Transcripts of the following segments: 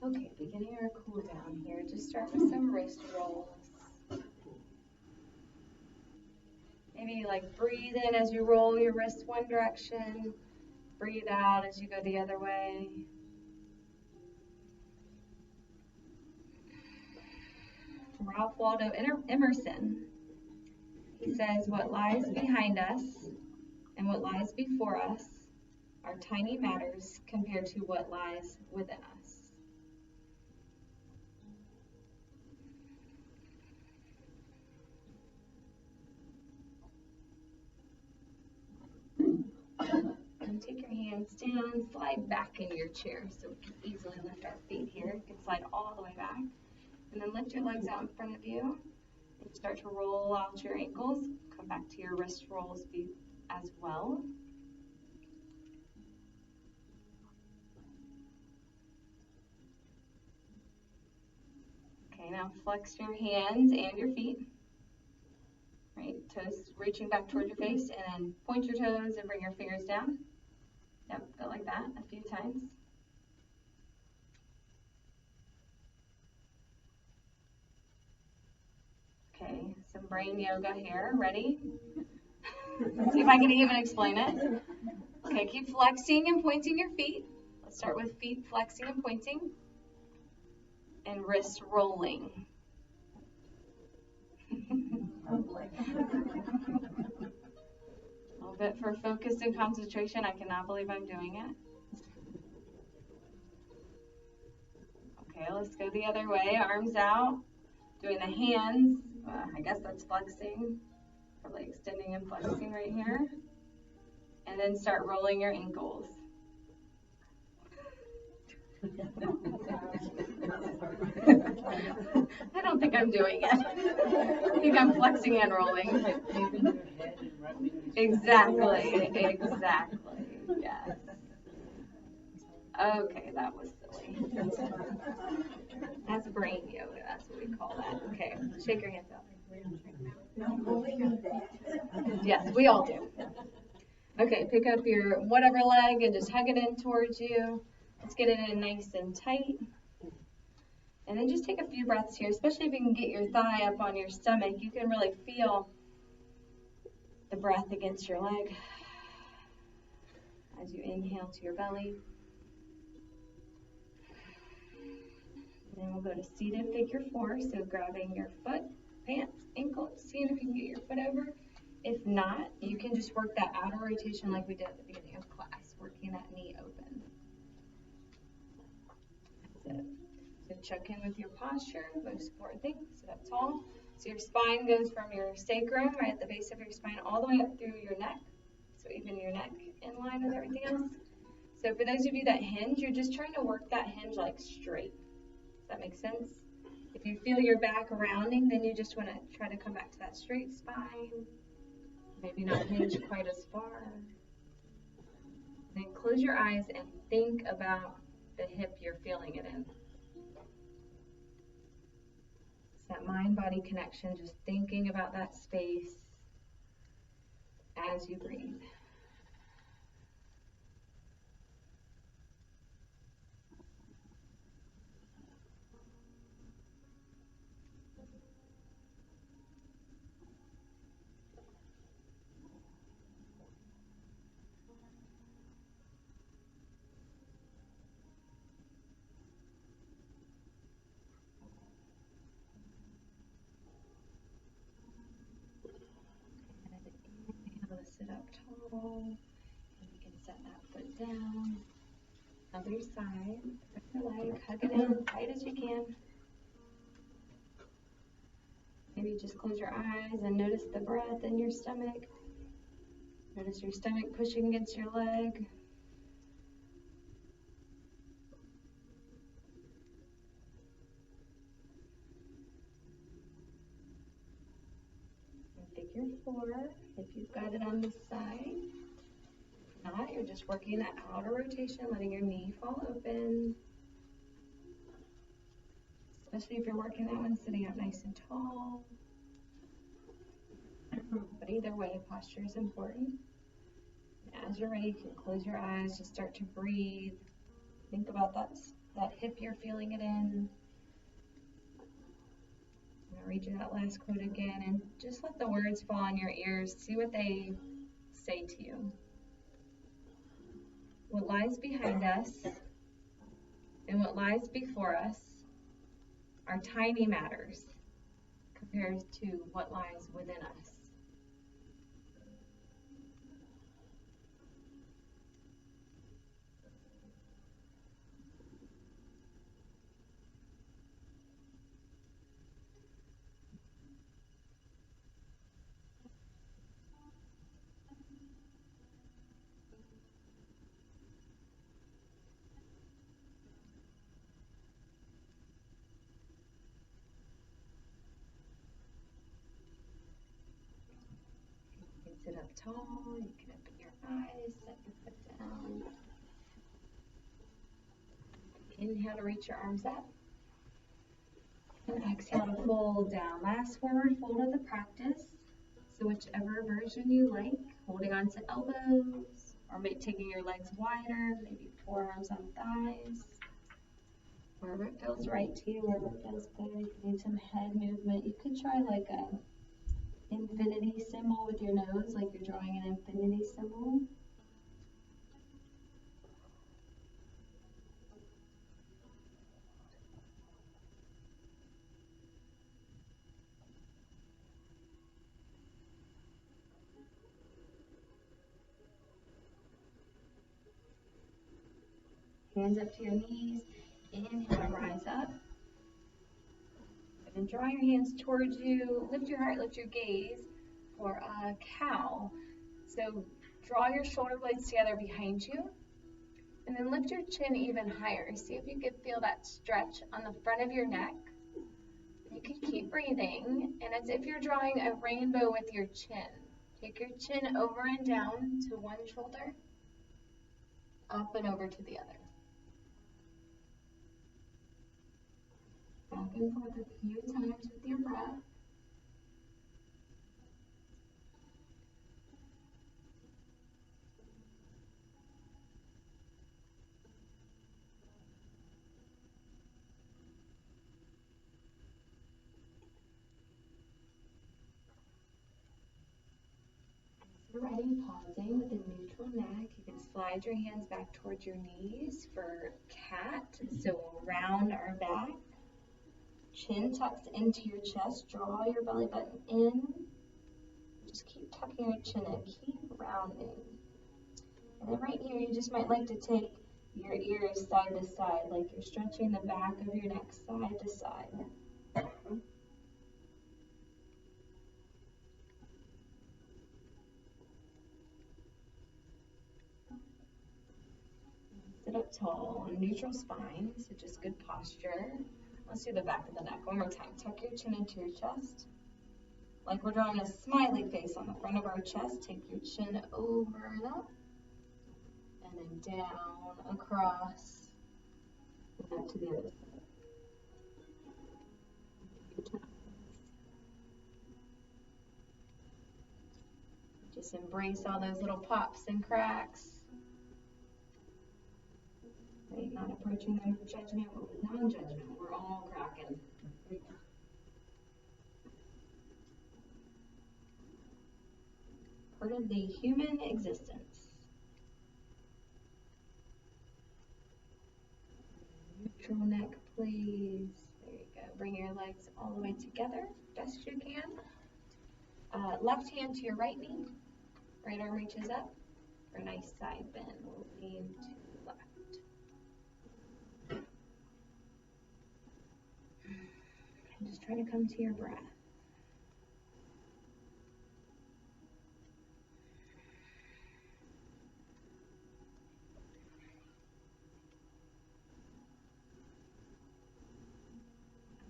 Okay, beginning our cool down here. Just start with some wrist rolls. Maybe like breathe in as you roll your wrist one direction. Breathe out as you go the other way. Ralph Waldo Emerson, he says, what lies behind us and what lies before us are tiny matters compared to what lies within us. And take your hands down, slide back into your chair so we can easily lift our feet here. You can slide all the way back. And then lift your legs out in front of you. And start to roll out your ankles. Come back to your wrist rolls as well. Okay, now flex your hands and your feet. Right, toes reaching back towards your face, and then point your toes and bring your fingers down. Yep, go like that a few times. Okay, some brain yoga here. Ready? See if I can even explain it. Okay, keep flexing and pointing your feet. Let's start with feet flexing and pointing. And wrist rolling. A little bit for focus and concentration. I cannot believe I'm doing it. Okay, let's go the other way. Arms out. Doing the hands. I guess that's flexing. Probably extending and flexing right here. And then start rolling your ankles. I don't think I'm doing it. I think I'm flexing and rolling. Exactly, yes. Okay, that was silly. That's brain yoga, that's what we call that. Okay, shake your hands out. Yes, we all do. Okay, pick up your whatever leg and just hug it in towards you. Let's get it in nice and tight. And then just take a few breaths here, especially if you can get your thigh up on your stomach. You can really feel the breath against your leg as you inhale to your belly. And then we'll go to seated figure 4, so grabbing your foot, pants, ankle, seeing if you can get your foot over. If not, you can just work that outer rotation like we did at the beginning of class, working that knee open. That's it. So check in with your posture, most important thing, sit up tall. So your spine goes from your sacrum, right at the base of your spine, all the way up through your neck. So even your neck in line with everything else. So for those of you that hinge, you're just trying to work that hinge like straight. Does that make sense? If you feel your back rounding, then you just want to try to come back to that straight spine. Maybe not hinge quite as far. Then close your eyes and think about the hip you're feeling it in. It's that mind-body connection, just thinking about that space as you breathe. Sit up tall, and you can set that foot down. Other side, put your leg, hug it in tight as you can. Maybe just close your eyes and notice the breath in your stomach. Notice your stomach pushing against your leg. Figure 4, if you've got it on this side. If not, you're just working that outer rotation, letting your knee fall open. Especially if you're working that one sitting up nice and tall. But either way, posture is important. As you're ready, you can close your eyes, just start to breathe. Think about that that hip you're feeling it in. I'm gonna read you that last quote again and just let the words fall on your ears. See what they say to you. What lies behind us and what lies before us are tiny matters compared to what lies within us. Sit up tall, you can open your eyes, set your foot down. Inhale to reach your arms up. And exhale to fold down. Last forward fold of the practice. So whichever version you like, holding on to elbows, or maybe taking your legs wider, maybe forearms on thighs. Wherever it feels right to you, wherever it feels good. If you need some head movement, you could try like a infinity symbol with your nose, like you're drawing an infinity symbol. Hands up to your knees. Inhale, rise up. And draw your hands towards you. Lift your heart, lift your gaze for a cow. So draw your shoulder blades together behind you. And then lift your chin even higher. See if you can feel that stretch on the front of your neck. You can keep breathing. And as if you're drawing a rainbow with your chin. Take your chin over and down to one shoulder. Up and over to the other. Back and forth a few times with your breath. As you're ready, pausing with a neutral neck. You can slide your hands back towards your knees for cat. So we'll round our back. Chin tucks into your chest. Draw your belly button in. Just keep tucking your chin in. Keep rounding. And then right here, you just might like to take your ears side to side, like you're stretching the back of your neck side to side. Sit up tall, neutral spine, so just good posture. Let's do the back of the neck one more time. Tuck your chin into your chest. Like we're drawing a smiley face on the front of our chest. Take your chin over and up. And then down, across, and up to the other side. Just embrace all those little pops and cracks. Right? Not approaching them with judgment, but with non-judgment. We're all cracking. Part of the human existence. Neutral neck, please. There you go. Bring your legs all the way together, best you can. Left hand to your right knee. Right arm reaches up for a nice side bend. We'll lean to the left. And just try to come to your breath.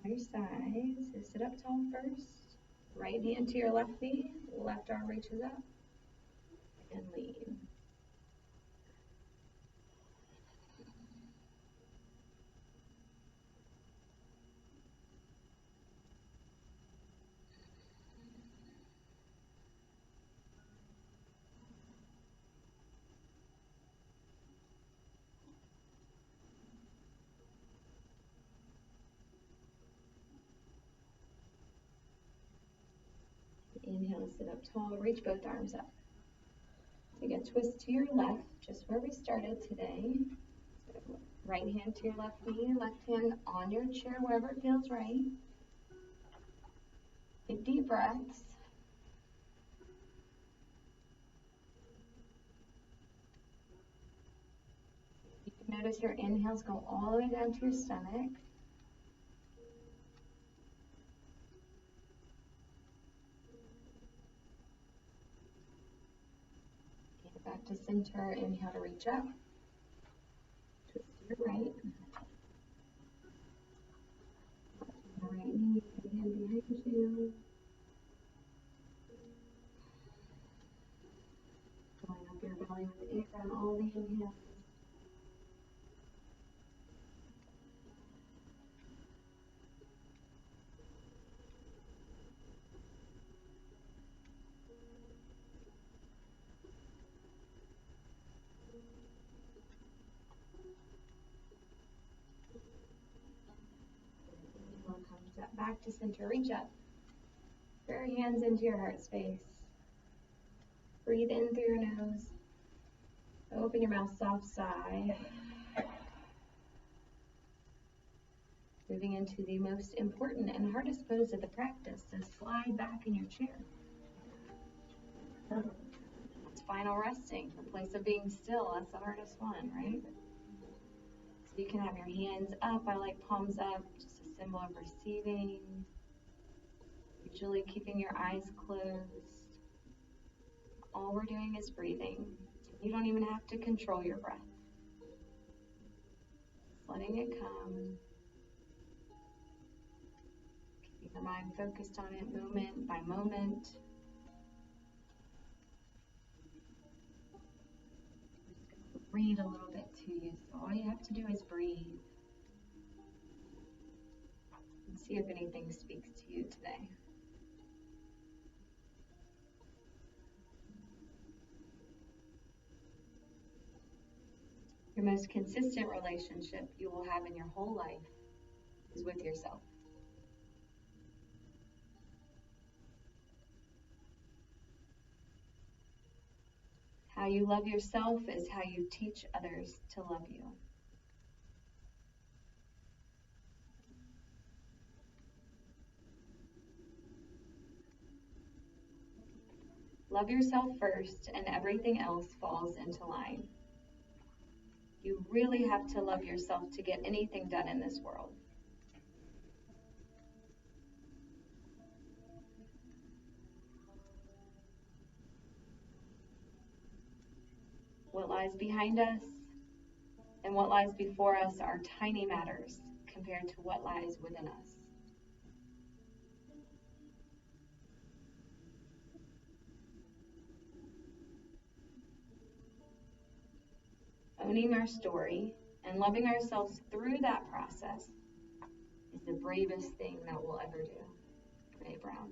Other side, so sit up tall first. Right hand to your left knee, left arm reaches up, and lean. Inhale, sit up tall, reach both arms up. Take a twist to your left, just where we started today. So right hand to your left knee, left hand on your chair, wherever it feels right. Take deep breaths. You can notice your inhales go all the way down to your stomach. Get back to center, inhale to reach up. Twist to your right. Right knee, right hand behind you. Filling up your belly with air on all the inhales. Step back to center, reach up. Draw your hands into your heart space. Breathe in through your nose. Open your mouth, soft sigh. Moving into the most important and hardest pose of the practice, so slide back in your chair. It's final resting, the place of being still. That's the hardest one, right? So you can have your hands up. I like palms up, just a symbol of receiving. Usually keeping your eyes closed. All we're doing is breathing. You don't even have to control your breath. Just letting it come. Keeping your mind focused on it moment by moment. Read a little bit to you, so all you have to do is breathe. And see if anything speaks to you today. Your most consistent relationship you will have in your whole life is with yourself. How you love yourself is how you teach others to love you. Love yourself first, and everything else falls into line. You really have to love yourself to get anything done in this world. What lies behind us and what lies before us are tiny matters compared to what lies within us. Owning our story and loving ourselves through that process is the bravest thing that we'll ever do. Brene Brown.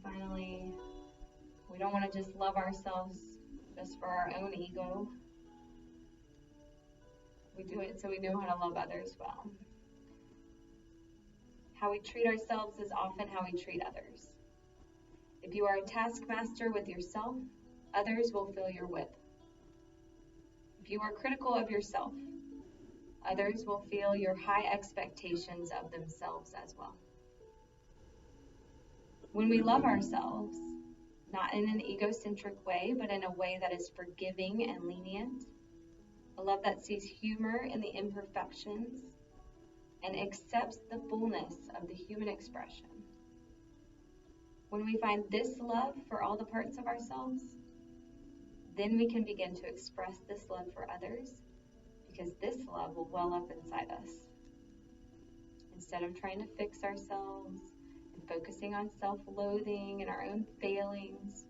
Finally, we don't want to just love ourselves just for our own ego. We do it so we know how to love others well. How we treat ourselves is often how we treat others. If you are a taskmaster with yourself, others will feel your whip. If you are critical of yourself, others will feel your high expectations of themselves as well. When we love ourselves, not in an egocentric way, but in a way that is forgiving and lenient, a love that sees humor in the imperfections and accepts the fullness of the human expression. When we find this love for all the parts of ourselves, then we can begin to express this love for others, because this love will well up inside us. Instead of trying to fix ourselves and focusing on self-loathing and our own failings,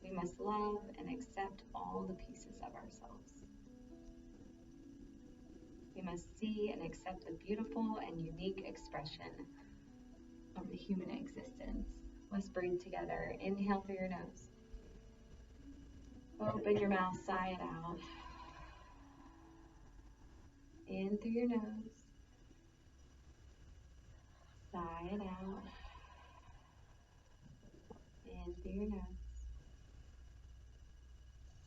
we must love and accept all the pieces of ourselves. We must see and accept the beautiful and unique expression of the human existence. Let's breathe together. Inhale through your nose. Open your mouth, sigh it out. In through your nose. Sigh it out. In through your nose.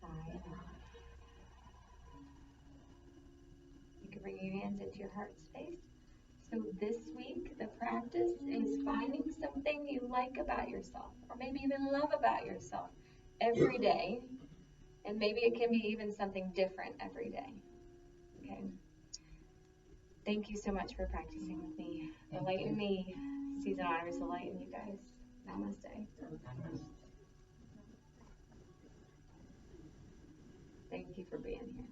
Sigh it out. You can bring your hands into your heart space. So this week, the practice is finding something you like about yourself, or maybe even love about yourself every day. And maybe it can be even something different every day. Okay? Thank you so much for practicing with me. The light in me sees and honors the light in you guys. Namaste. Thank you for being here.